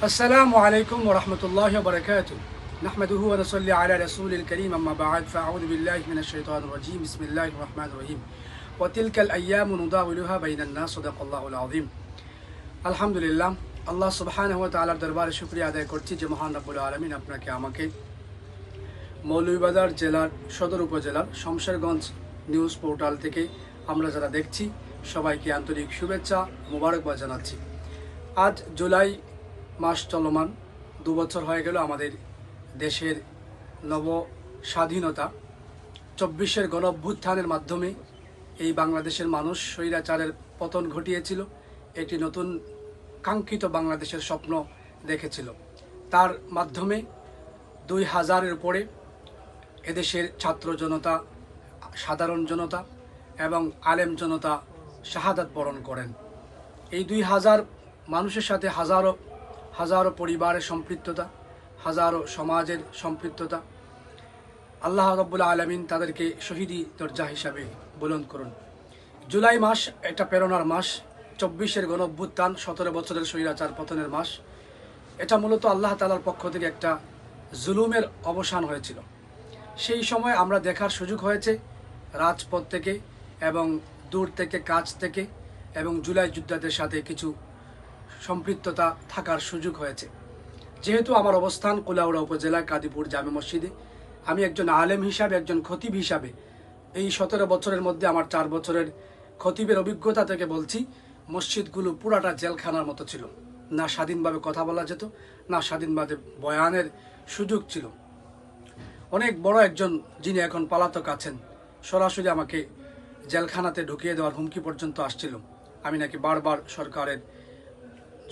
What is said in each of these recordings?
আসসালামু আলাইকুম ওয়া রাহমাতুল্লাহি ওয়া বারাকাতুহু নাহমাদুহু ওয়া নুসাল্লি আলা রাসূলিল কারীম আম্মা বা'দ ফাআউযু বিল্লাহি মিনাশ শাইতানির রাজীম বিসমিল্লাহির রহমানির রহিম ওয়া তিলকাল আইয়ামু নুদাউলুহা বাইনান নাস সাদাকাল্লাহুল আযীম। আলহামদুলিল্লাহ, আল্লাহ সুবহানাহু ওয়া তাআলার দরবারে শুকরিয়া আদায় করছি যে মহান রব্বুল আলামিন আপনাকে আমাকে মৌলভীবাজার জেলার সদর উপজেলার শমশেরগঞ্জ নিউজ পোর্টাল থেকে আমরা যারা দেখছি সবাইকে আন্তরিক শুভেচ্ছা মোবারকবাদ জানাচ্ছি। আজ জুলাই মাস চলমান, 2 বছর হয়ে গেল আমাদের দেশের নব স্বাধীনতা। 24-এর গণ অভ্যুত্থানের মাধ্যমে এই বাংলাদেশের মানুষ স্বৈরাচারের পতন ঘটিয়েছিল, একটি নতুন কাঙ্ক্ষিত বাংলাদেশের স্বপ্ন দেখেছিল। তার মাধ্যমে 2000-এর উপরে এদেশের ছাত্র জনতা, সাধারণ জনতা এবং আলেম জনতা শাহাদাত বরণ করেন। এই 2000 মানুষের সাথে হাজারো হাজারো পরিবারের সম্পৃক্ততা, হাজারো সমাজের সম্পৃক্ততা। আল্লাহ রাব্বুল আলামিন তাদেরকে শহীদি দরজা হিসাবে বুলন্দ করুন। জুলাই মাস একটা প্রেরণার মাস, 24-এর গণ অভ্যুত্থান, 17 বছরের স্বৈরাচার পতনের মাস। এটা মূলত আল্লাহ তাআলার পক্ষ থেকে একটা জুলুমের অবসান হয়েছিল। সেই সময় আমরা দেখার সুযোগ হয়েছে রাজপথ থেকে এবং দূর থেকে, কাছ থেকে, এবং জুলাই যোদ্ধাদের সাথে কিছু সম্পৃক্ততা থাকার সুযোগ হয়েছে। যেহেতু আমার অবস্থান কুলাউড়া উপজেলা কাদিপুর জামে মসজিদে, আমি একজন আলেম হিসাবে, একজন খতিব হিসাবে এই 17 বছরের মধ্যে আমার 4 বছরের খতিবের অভিজ্ঞতা থেকে বলছি, মসজিদগুলো পুরাটা জেলখানার মতো ছিল। না স্বাধীনভাবে কথা বলা যেত, না স্বাধীনভাবে বয়ানের সুযোগ ছিল। অনেক বড় একজন, যিনি এখন পলাতক আছেন, সরাসরি আমাকে জেলখানাতে ঢুকিয়ে দেওয়ার হুমকি পর্যন্ত আসছিল। আমি নাকি বারবার সরকারের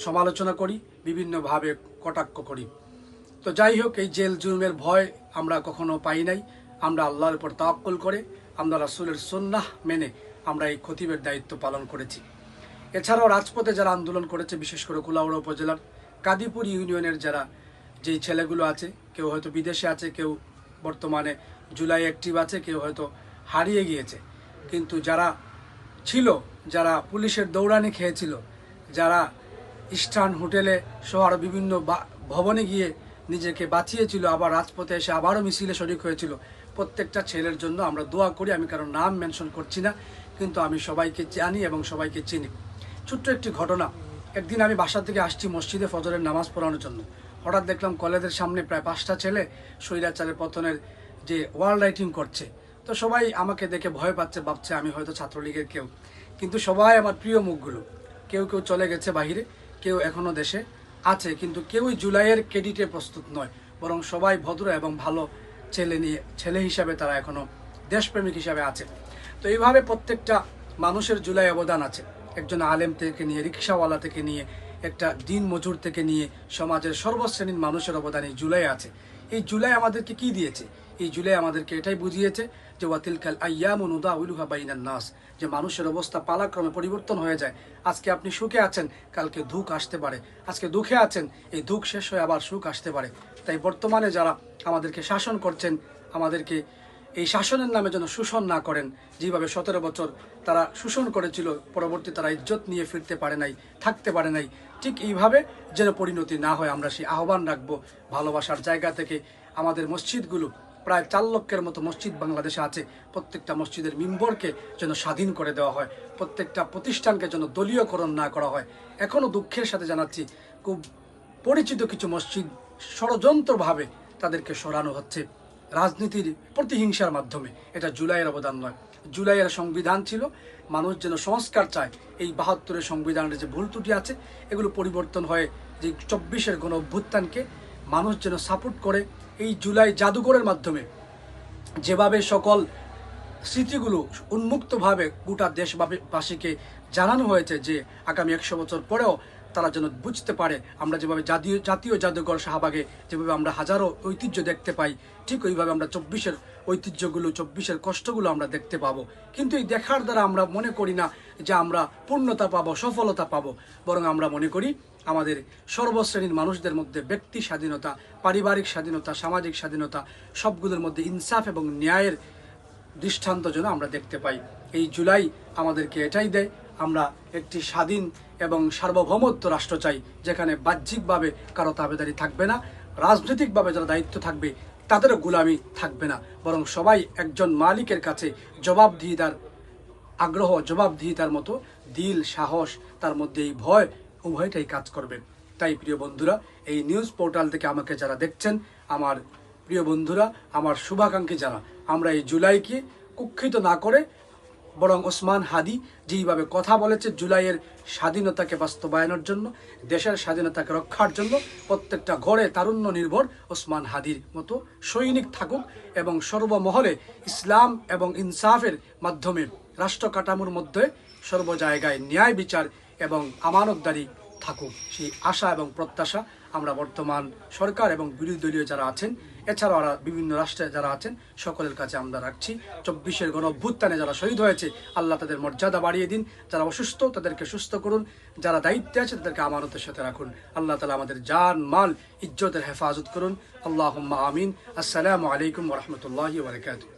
সমালোচনা করি, বিভিন্নভাবে কটাক্ষ করি। তো যাই হোক, এই জেল জুলুমের ভয় আমরা কখনো পাই নাই। আমরা আল্লাহর উপর তাওয়াক্কুল করে, আমরা রাসূলের সুন্নাহ মেনে আমরা এই খতিবের দায়িত্ব পালন করেছি। এছাড়াও রাজপথে যারা আন্দোলন করেছে, বিশেষ করে কুলাউড়া উপজেলার কাদিপুর ইউনিয়নের যারা যেই ছেলেগুলো আছে, কেউ হয়তো বিদেশে আছে, কেউ বর্তমানে জুলাই অ্যাক্টিভ আছে, কেউ হয়তো হারিয়ে গিয়েছে, কিন্তু যারা ছিল, যারা পুলিশের দৌড়ানি খেয়েছিল, যারা ইস্টার্ন হোটেলে সহ আরও বিভিন্ন ভবনে গিয়ে নিজেকে বাঁচিয়েছিল, আবার রাজপথে এসে আবারও মিছিলে শরিক হয়েছিল, প্রত্যেকটা ছেলের জন্য আমরা দোয়া করি। আমি কারণ নাম মেনশন করছি না, কিন্তু আমি সবাইকে জানি এবং সবাইকে চিনি। ছোট্ট একটি ঘটনা, একদিন আমি বাসা থেকে আসছি মসজিদে ফজরের নামাজ পড়ানোর জন্য। হঠাৎ দেখলাম কলেজের সামনে প্রায় 5টা ছেলে স্বৈরাচারের পতনের যে ওয়াল রাইটিং করছে। তো সবাই আমাকে দেখে ভয় পাচ্ছে, ভাবছে আমি হয়তো ছাত্রলীগের কেউ। কিন্তু সবাই আমার প্রিয় মুখগুলো। কেউ কেউ চলে গেছে বাহিরে, কেউ এখনো দেশে আছে, কিন্তু কেউই জুলাইয়ের ক্রেডিটে প্রস্তুত নয়, বরং সবাই ভদ্র এবং ভালো ছেলে হিসাবে তারা এখনো দেশপ্রেমিক হিসাবে আছে। তো এইভাবে প্রত্যেকটা মানুষের জুলাই অবদান আছে। একজন আলেম থেকে নিয়ে, রিক্সাওয়ালা থেকে নিয়ে, একটা দিন মজুর থেকে নিয়ে সমাজের সর্বশ্রেণীর মানুষের অবদান এই জুলাই আছে। এই জুলাই আমাদেরকে কি দিয়েছে? এই জুলাই আমাদেরকে এটাই বুঝিয়েছে যে ওয়াতিলকাল আইয়ামু নুদাউলুহা বাইনান নাস, যে মানুষের অবস্থা পালাক্রমে পরিবর্তন হয়ে যায়। আজকে আপনি সুখে আছেন, কালকে দুঃখ আসতে পারে। আজকে দুঃখে আছেন, এই দুঃখ শেষ হয়ে আবার সুখ আসতে পারে। তাই বর্তমানে যারা আমাদেরকে শাসন করছেন, আমাদেরকে এই শাসনের নামে যেন শোষণ না করেন। যেভাবে 17 বছর তারা শোষণ করেছিল, পরবর্তী তারা ইজ্জত নিয়ে ফিরতে পারে নাই, থাকতে পারে নাই, ঠিক এইভাবে যেন পরিণতি না হয়, আমরা সেই আহ্বান রাখবো ভালোবাসার জায়গা থেকে। আমাদের মসজিদগুলো, প্রায় 4 লক্ষের মতো মসজিদ বাংলাদেশে আছে, প্রত্যেকটা মসজিদের মিম্বরকে যেন স্বাধীন করে দেওয়া হয়, প্রত্যেকটা প্রতিষ্ঠানকে যেন দলীয়করণ না করা হয়। এখনও দুঃখের সাথে জানাচ্ছি, খুব পরিচিত কিছু মসজিদ ষড়যন্ত্রভাবে তাদেরকে সরানো হচ্ছে রাজনীতির প্রতিহিংসার মাধ্যমে। এটা জুলাইয়ের অবদান নয়। জুলাইয়ের সংবিধান ছিল, মানুষ যেন সংস্কার চায়। এই 72-এর সংবিধানের যে ভুল ত্রুটি আছে, এগুলো পরিবর্তন হয়ে যে 24-এর গণ অভ্যুত্থানকে মানুষ যেন সাপোর্ট করে। এই জুলাই জাদুঘরের মাধ্যমে যেভাবে সকল স্মৃতিগুলো উন্মুক্তভাবে গোটা দেশবাসীকে জানানো হয়েছে যে আগামী 100 বছর পরেও তারা যেন বুঝতে পারে, আমরা যেভাবে জাতীয় জাদুঘর শাহবাগে যেভাবে আমরা হাজারো ঐতিহ্য দেখতে পাই, ঠিক ওইভাবে আমরা 24-এর ঐতিহ্যগুলো, 24-এর কষ্টগুলো আমরা দেখতে পাবো। কিন্তু এই দেখার দ্বারা আমরা মনে করি না যে আমরা পূর্ণতা পাবো, সফলতা পাবো, বরং আমরা মনে করি আমাদের সর্বশ্রেণীর মানুষদের মধ্যে ব্যক্তি স্বাধীনতা, পারিবারিক স্বাধীনতা, সামাজিক স্বাধীনতা, সবগুলোর মধ্যে ইনসাফ এবং ন্যায়ের দৃষ্টান্ত যেন আমরা দেখতে পাই। এই জুলাই আমাদেরকে এটাই দেয়, আমরা একটি স্বাধীন এবং সার্বভৌমত্ব রাষ্ট্র চাই, যেখানে বাহ্যিকভাবে কারো তাবেদারি থাকবে না, রাজনৈতিকভাবে যারা দায়িত্ব থাকবে তাদেরও গোলামি থাকবে না, বরং সবাই একজন মালিকের কাছে জবাবদিহিতার আগ্রহ, জবাবদিহিতার মতো দিল, সাহস, তার মধ্যে এই ভয়, উভয়টাই কাজ করবে। তাই প্রিয় বন্ধুরা, এই নিউজ পোর্টাল থেকে আমাকে যারা দেখছেন, আমার প্রিয় বন্ধুরা, আমার শুভাকাঙ্ক্ষী যারা, আমরা এই জুলাইকে কুক্ষিত না করে বরং ওসমান হাদি যেইভাবে কথা বলেছে জুলাইয়ের স্বাধীনতাকে বাস্তবায়নের জন্য, দেশের স্বাধীনতাকে রক্ষার জন্য প্রত্যেকটা ঘরে তারুণ্য নির্ভর ওসমান হাদির মতো সৈনিক থাকুক এবং সর্বমহলে ইসলাম এবং ইনসাফের মাধ্যমে রাষ্ট্র কাঠামোর মধ্যে সর্ব জায়গায় ন্যায় বিচার এবং আমানতদারি থাকুক, সেই আশা এবং প্রত্যাশা আমরা বর্তমান সরকার এবং বিরোধী দলীয় যারা আছেন, এছাড়াও বিভিন্ন রাষ্ট্রে যারা আছেন, সকলের কাছে আমরা রাখছি। 24-এর গণ অভ্যুত্থানে যারা শহীদ হয়েছে, আল্লাহ তাদের মর্যাদা বাড়িয়ে দিন। যারা অসুস্থ তাদেরকে সুস্থ করুন, যারা দায়িত্বে আছে তাদেরকে আমানতের সাথে রাখুন। আল্লাহ তাআলা আমাদের জান, মাল, ইজ্জতের হেফাজত করুন। আল্লাহুম্মা আমিন। আসসালামু আলাইকুম ওয়া রাহমাতুল্লাহি ওয়া বারাকাতুহু।